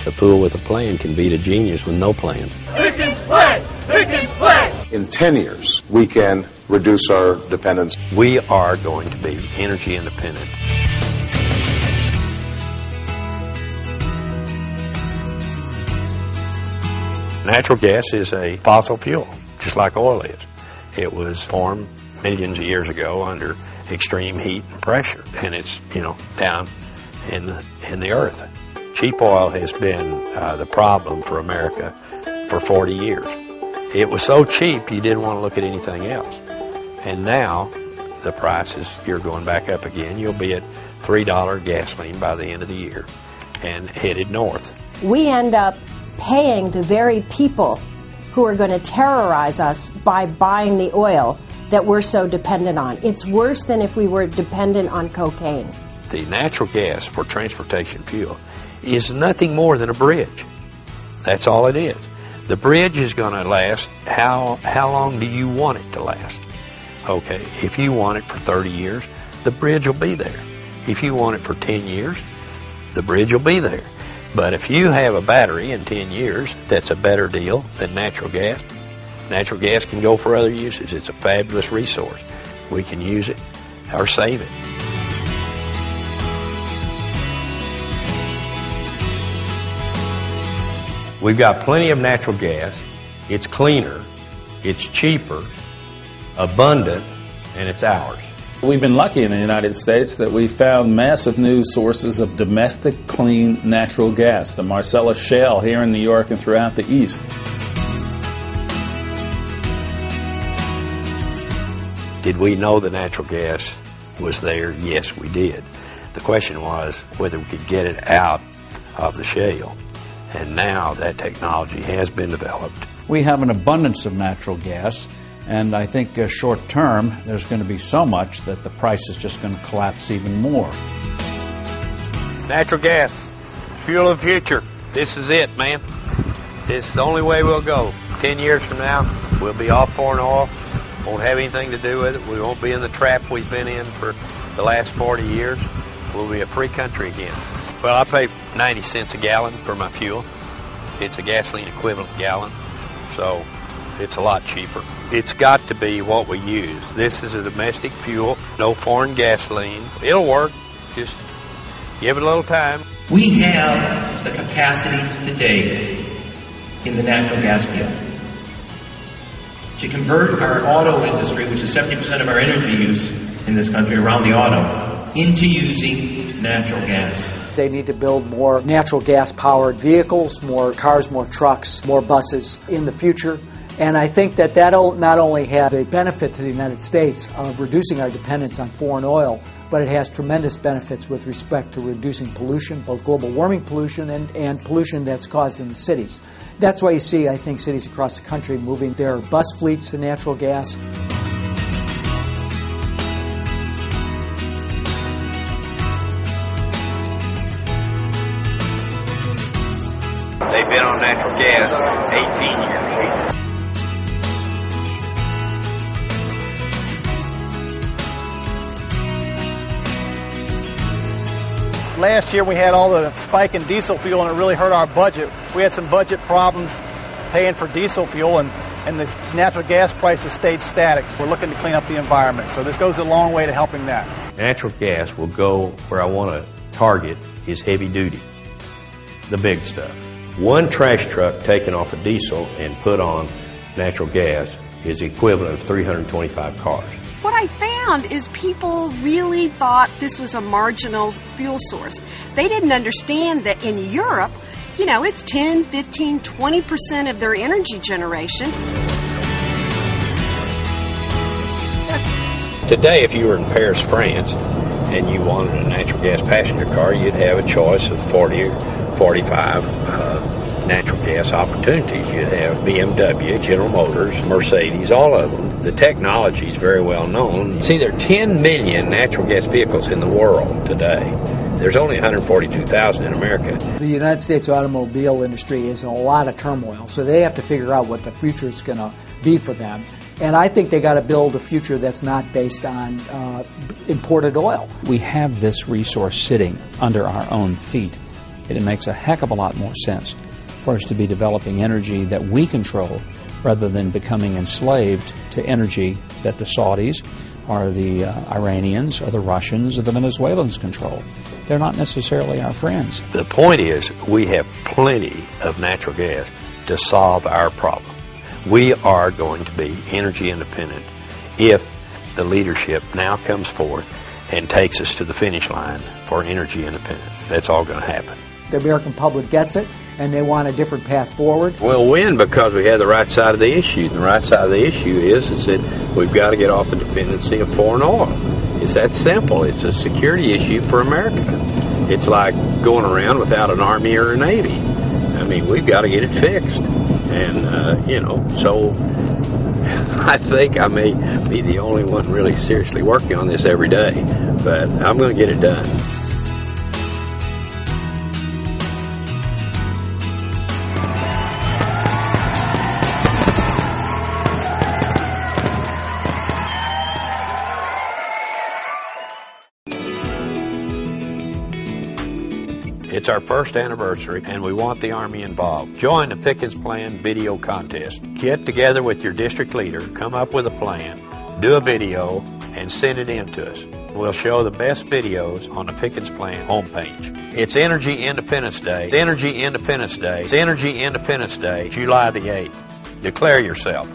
A fool with a plan can beat a genius with no plan. PickensPlan! PickensPlan! In 10 years, we can reduce our dependence. We are going to be energy independent. Natural gas is a fossil fuel, just like oil is. It was formed millions of years ago under extreme heat and pressure, and it's, down in the earth. Cheap oil has been the problem for America for 40 years. It was so cheap you didn't want to look at anything else. And now the prices, you're going back up again. You'll be at $3 gasoline by the end of the year and headed north. We end up paying the very people who are going to terrorize us by buying the oil that we're so dependent on. It's worse than if we were dependent on cocaine. The natural gas for transportation fuel is nothing more than a bridge. That's all it is. The bridge is going to last. How long do you want it to last? Okay, if you want it for 30 years, the bridge will be there. If you want it for 10 years, the bridge will be there. But if you have a battery in 10 years, that's a better deal than natural gas. Natural gas can go for other uses. It's a fabulous resource. We can use it or save it. We've got plenty of natural gas. It's cleaner, it's cheaper, abundant, and it's ours. We've been lucky in the United States that we found massive new sources of domestic, clean, natural gas. The Marcellus Shale here in New York and throughout the East. Did we know the natural gas was there? Yes, we did. The question was whether we could get it out of the shale. And now that technology has been developed. We have an abundance of natural gas. And I think short term, there's going to be so much that the price is just going to collapse even more. Natural gas, fuel of the future. This is it, man. This is the only way we'll go. 10 years from now, we'll be off foreign oil. Won't have anything to do with it. We won't be in the trap we've been in for the last 40 years. We'll be a free country again. Well, I pay 90 cents a gallon for my fuel. It's a gasoline equivalent gallon. So it's a lot cheaper. It's got to be what we use. This is a domestic fuel, no foreign gasoline. It'll work. Just give it a little time. We have the capacity today in the natural gas field to convert our auto industry, which is 70% of our energy use in this country around the auto, into using natural gas. They need to build more natural gas-powered vehicles, more cars, more trucks, more buses in the future. And I think that that'll not only have a benefit to the United States of reducing our dependence on foreign oil, but it has tremendous benefits with respect to reducing pollution, both global warming pollution and pollution that's caused in the cities. That's why you see, I think, cities across the country moving their bus fleets to natural gas. They've been on natural gas 18 years. Last year we had all the spike in diesel fuel and it really hurt our budget. We had some budget problems paying for diesel fuel and the natural gas prices stayed static. We're looking to clean up the environment. So this goes a long way to helping that. Natural gas will go where I want to target is heavy duty, the big stuff. One trash truck taken off of diesel and put on natural gas is the equivalent of 325 cars. What I found is people really thought this was a marginal fuel source. They didn't understand that in Europe, it's 10, 15, 20% of their energy generation. Today, if you were in Paris, France, and you wanted a natural gas passenger car, you'd have a choice of 40 or 45 natural gas opportunities. You'd have BMW, General Motors, Mercedes, all of them. The technology is very well known. See, there are 10 million natural gas vehicles in the world today. There's only 142,000 in America. The United States automobile industry is in a lot of turmoil, so they have to figure out what the future is going to be for them. And I think they got to build a future that's not based on imported oil. We have this resource sitting under our own feet. it makes a heck of a lot more sense for us to be developing energy that we control rather than becoming enslaved to energy that the Saudis or the Iranians or the Russians or the Venezuelans control. They're not necessarily our friends. The point is, we have plenty of natural gas to solve our problem. We are going to be energy independent if the leadership now comes forth and takes us to the finish line for energy independence. That's all going to happen. The American public gets it, and they want a different path forward. We'll win because we have the right side of the issue. And the right side of the issue is that we've got to get off the dependency of foreign oil. It's that simple. It's a security issue for America. It's like going around without an Army or a Navy. I mean, we've got to get it fixed. And, so I think I may be the only one really seriously working on this every day. But I'm going to get it done. It's our first anniversary, and we want the Army involved. Join the PickensPlan video contest. Get together with your district leader, come up with a plan, do a video, and send it in to us. We'll show the best videos on the PickensPlan homepage. It's Energy Independence Day. It's Energy Independence Day. It's Energy Independence Day, July the 8th. Declare yourself.